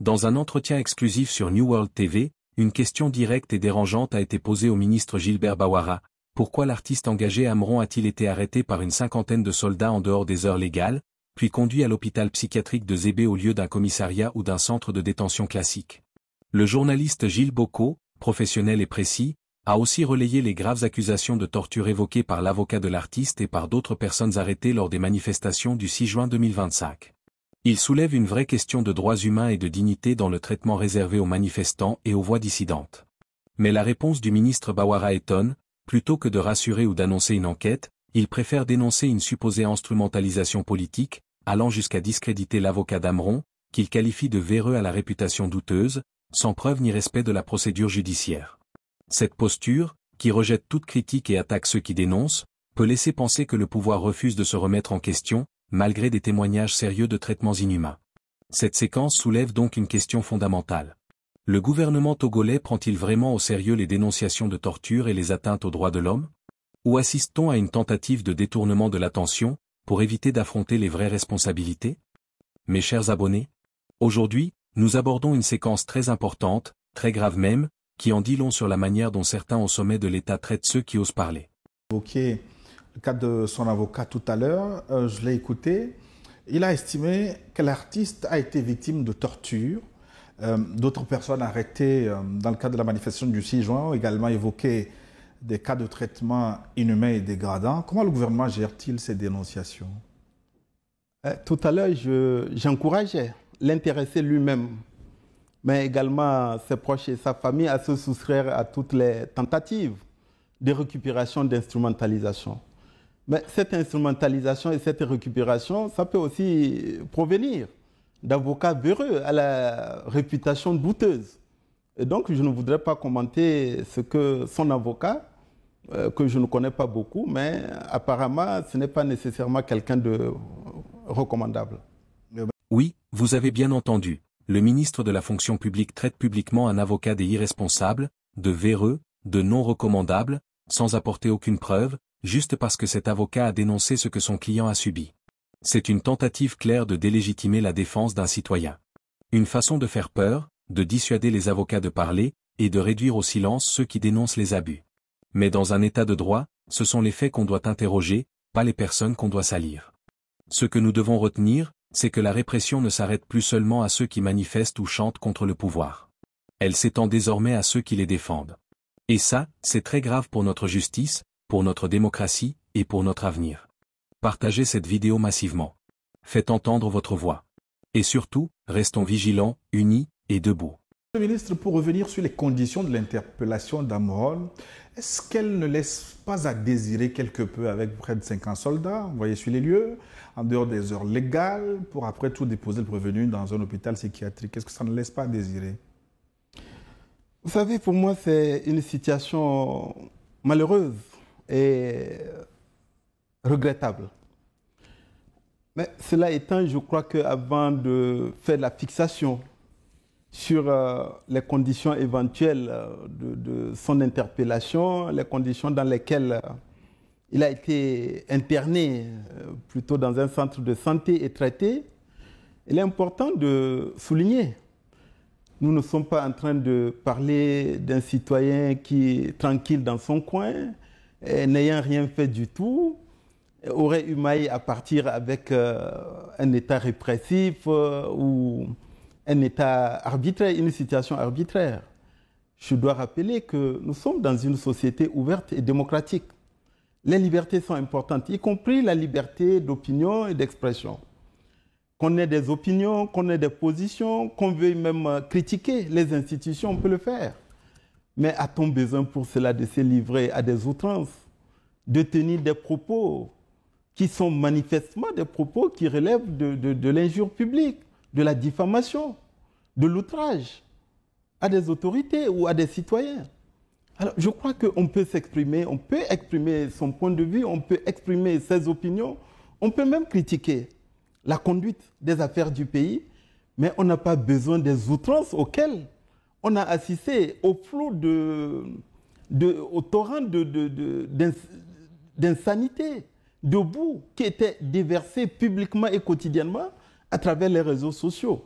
Dans un entretien exclusif sur New World TV, une question directe et dérangeante a été posée au ministre Gilbert Bawara. Pourquoi l'artiste engagé Amron a-t-il été arrêté par une cinquantaine de soldats en dehors des heures légales, puis conduit à l'hôpital psychiatrique de Zébé au lieu d'un commissariat ou d'un centre de détention classique? Le journaliste Gilles Bocco, professionnel et précis, a aussi relayé les graves accusations de torture évoquées par l'avocat de l'artiste et par d'autres personnes arrêtées lors des manifestations du 6 juin 2025. Il soulève une vraie question de droits humains et de dignité dans le traitement réservé aux manifestants et aux voix dissidentes. Mais la réponse du ministre Bawara étonne. Plutôt que de rassurer ou d'annoncer une enquête, il préfère dénoncer une supposée instrumentalisation politique, allant jusqu'à discréditer l'avocat d'Amron, qu'il qualifie de véreux à la réputation douteuse, sans preuve ni respect de la procédure judiciaire. Cette posture, qui rejette toute critique et attaque ceux qui dénoncent, peut laisser penser que le pouvoir refuse de se remettre en question, malgré des témoignages sérieux de traitements inhumains. Cette séquence soulève donc une question fondamentale. Le gouvernement togolais prend-il vraiment au sérieux les dénonciations de torture et les atteintes aux droits de l'homme? Ou assiste-t-on à une tentative de détournement de l'attention, pour éviter d'affronter les vraies responsabilités? Mes chers abonnés, aujourd'hui, nous abordons une séquence très importante, très grave même, qui en dit long sur la manière dont certains au sommet de l'État traitent ceux qui osent parler. Évoqué le cas de son avocat tout à l'heure, je l'ai écouté. Il a estimé que l'artiste a été victime de torture. D'autres personnes arrêtées dans le cadre de la manifestation du 6 juin ont également évoqué des cas de traitement inhumain et dégradant. Comment le gouvernement gère-t-il ces dénonciations? Tout à l'heure, j'encourageais l'intéressé lui-même, mais également ses proches et sa famille à se soustraire à toutes les tentatives de récupération, d'instrumentalisation. Mais cette instrumentalisation et cette récupération, ça peut aussi provenir d'avocats véreux à la réputation douteuse. Et donc, je ne voudrais pas commenter ce que son avocat, que je ne connais pas beaucoup, mais apparemment, ce n'est pas nécessairement quelqu'un de recommandable. Oui, vous avez bien entendu. Le ministre de la fonction publique traite publiquement un avocat des irresponsables, de véreux, de non recommandables, sans apporter aucune preuve, juste parce que cet avocat a dénoncé ce que son client a subi. C'est une tentative claire de délégitimer la défense d'un citoyen. Une façon de faire peur, de dissuader les avocats de parler, et de réduire au silence ceux qui dénoncent les abus. Mais dans un état de droit, ce sont les faits qu'on doit interroger, pas les personnes qu'on doit salir. Ce que nous devons retenir, c'est que la répression ne s'arrête plus seulement à ceux qui manifestent ou chantent contre le pouvoir. Elle s'étend désormais à ceux qui les défendent. Et ça, c'est très grave pour notre justice, pour notre démocratie, et pour notre avenir. Partagez cette vidéo massivement. Faites entendre votre voix. Et surtout, restons vigilants, unis et debout. Monsieur le ministre, pour revenir sur les conditions de l'interpellation d'Amron, est-ce qu'elle ne laisse pas à désirer quelque peu avec près de 50 soldats envoyés sur les lieux, en dehors des heures légales, pour après tout déposer le prévenu dans un hôpital psychiatrique? Est-ce que ça ne laisse pas à désirer? Vous savez, pour moi, c'est une situation malheureuse et regrettable. Mais cela étant, je crois qu'avant de faire la fixation sur les conditions éventuelles de son interpellation, les conditions dans lesquelles il a été interné plutôt dans un centre de santé et traité, il est important de souligner. Nous ne sommes pas en train de parler d'un citoyen qui est tranquille dans son coin, n'ayant rien fait du tout, aurait eu maille à partir avec un état répressif ou un état arbitraire, une situation arbitraire. Je dois rappeler que nous sommes dans une société ouverte et démocratique. Les libertés sont importantes, y compris la liberté d'opinion et d'expression. Qu'on ait des opinions, qu'on ait des positions, qu'on veuille même critiquer les institutions, on peut le faire. Mais a-t-on besoin pour cela de se livrer à des outrances, de tenir des propos qui sont manifestement des propos qui relèvent de l'injure publique, de la diffamation, de l'outrage à des autorités ou à des citoyens? Alors, je crois qu'on peut s'exprimer, on peut exprimer son point de vue, on peut exprimer ses opinions, on peut même critiquer la conduite des affaires du pays, mais on n'a pas besoin des outrances auxquelles on a assisté, au flot au torrent d'insanité, de boue qui était déversé publiquement et quotidiennement à travers les réseaux sociaux.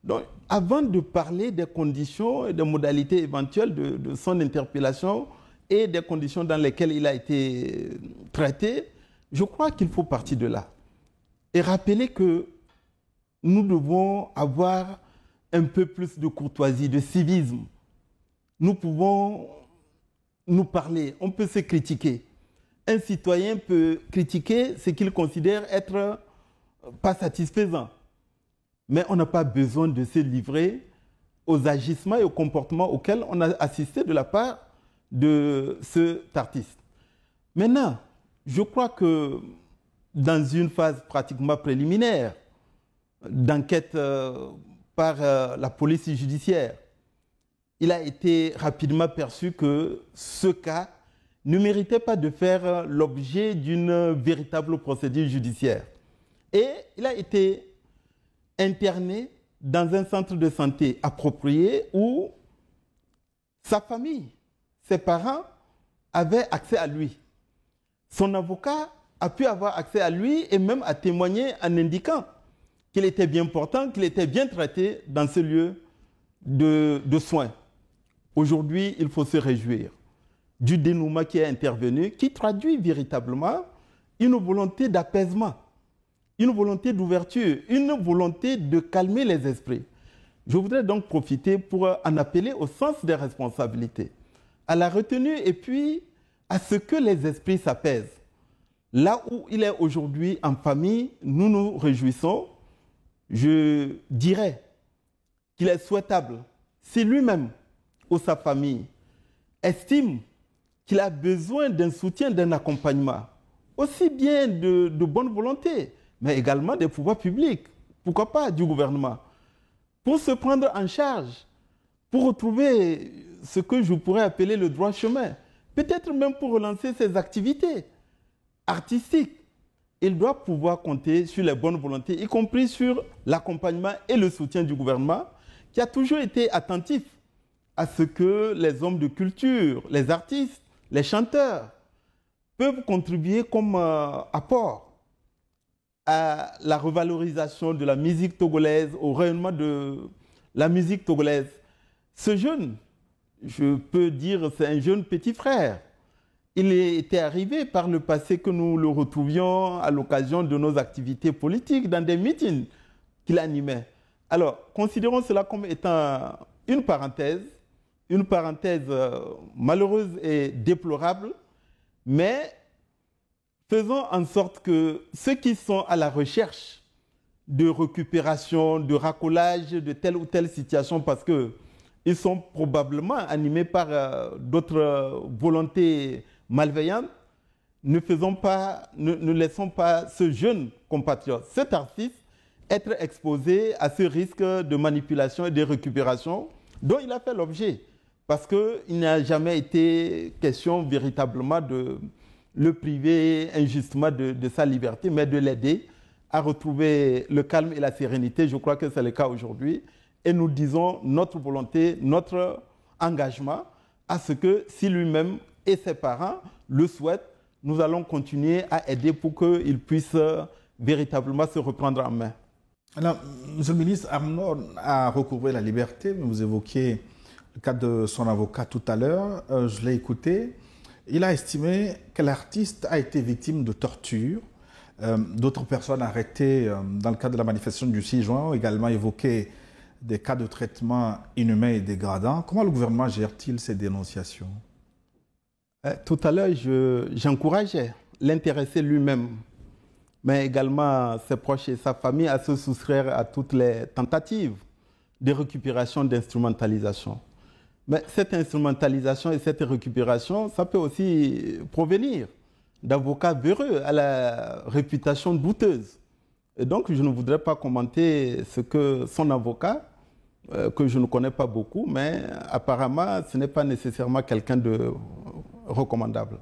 Donc, avant de parler des conditions et des modalités éventuelles de son interpellation et des conditions dans lesquelles il a été traité, je crois qu'il faut partir de là. Et rappeler que nous devons avoir un peu plus de courtoisie, de civisme. Nous pouvons nous parler, on peut se critiquer. Un citoyen peut critiquer ce qu'il considère être pas satisfaisant. Mais on n'a pas besoin de se livrer aux agissements et aux comportements auxquels on a assisté de la part de cet artiste. Maintenant, je crois que dans une phase pratiquement préliminaire d'enquête par la police judiciaire, il a été rapidement perçu que ce cas ne méritait pas de faire l'objet d'une véritable procédure judiciaire. Et il a été interné dans un centre de santé approprié où sa famille, ses parents avaient accès à lui. Son avocat a pu avoir accès à lui et même a témoigné en indiquant qu'il était bien portant, qu'il était bien traité dans ce lieu de soins. Aujourd'hui, il faut se réjouir du dénouement qui est intervenu, qui traduit véritablement une volonté d'apaisement, une volonté d'ouverture, une volonté de calmer les esprits. Je voudrais donc profiter pour en appeler au sens des responsabilités, à la retenue et puis à ce que les esprits s'apaisent. Là où il est aujourd'hui en famille, nous nous réjouissons. Je dirais qu'il est souhaitable, si lui-même ou sa famille estime qu'il a besoin d'un soutien, d'un accompagnement, aussi bien de bonne volonté, mais également des pouvoirs publics, pourquoi pas du gouvernement, pour se prendre en charge, pour retrouver ce que je pourrais appeler le droit chemin, peut-être même pour relancer ses activités artistiques. Il doit pouvoir compter sur les bonnes volontés, y compris sur l'accompagnement et le soutien du gouvernement, qui a toujours été attentif à ce que les hommes de culture, les artistes, les chanteurs peuvent contribuer comme apport à la revalorisation de la musique togolaise, au rayonnement de la musique togolaise. Ce jeune, je peux dire, c'est un jeune petit frère. Il était arrivé par le passé que nous le retrouvions à l'occasion de nos activités politiques dans des meetings qu'il animait. Alors, considérons cela comme étant une parenthèse malheureuse et déplorable, mais faisons en sorte que ceux qui sont à la recherche de récupération, de racolage de telle ou telle situation, parce qu'ils sont probablement animés par d'autres volontés malveillantes, ne laissons pas ce jeune compatriote, cet artiste, être exposé à ce risque de manipulation et de récupération dont il a fait l'objet. Parce qu'il n'a jamais été question véritablement de le priver injustement de sa liberté, mais de l'aider à retrouver le calme et la sérénité. Je crois que c'est le cas aujourd'hui. Et nous disons notre volonté, notre engagement à ce que si lui-même et ses parents le souhaitent, nous allons continuer à aider pour qu'il puisse véritablement se reprendre en main. Alors, Monsieur le ministre, Arnaud a recouvré la liberté, mais vous évoquiez le cas de son avocat tout à l'heure, je l'ai écouté. Il a estimé que l'artiste a été victime de torture. D'autres personnes arrêtées dans le cadre de la manifestation du 6 juin ont également évoqué des cas de traitement inhumain et dégradant. Comment le gouvernement gère-t-il ces dénonciations? Tout à l'heure, j'encourageais l'intéressé lui-même, mais également ses proches et sa famille à se soustraire à toutes les tentatives de récupération, d'instrumentalisation. Mais cette instrumentalisation et cette récupération, ça peut aussi provenir d'avocats véreux à la réputation douteuse. Et donc, je ne voudrais pas commenter ce que son avocat, que je ne connais pas beaucoup, mais apparemment, ce n'est pas nécessairement quelqu'un de recommandable.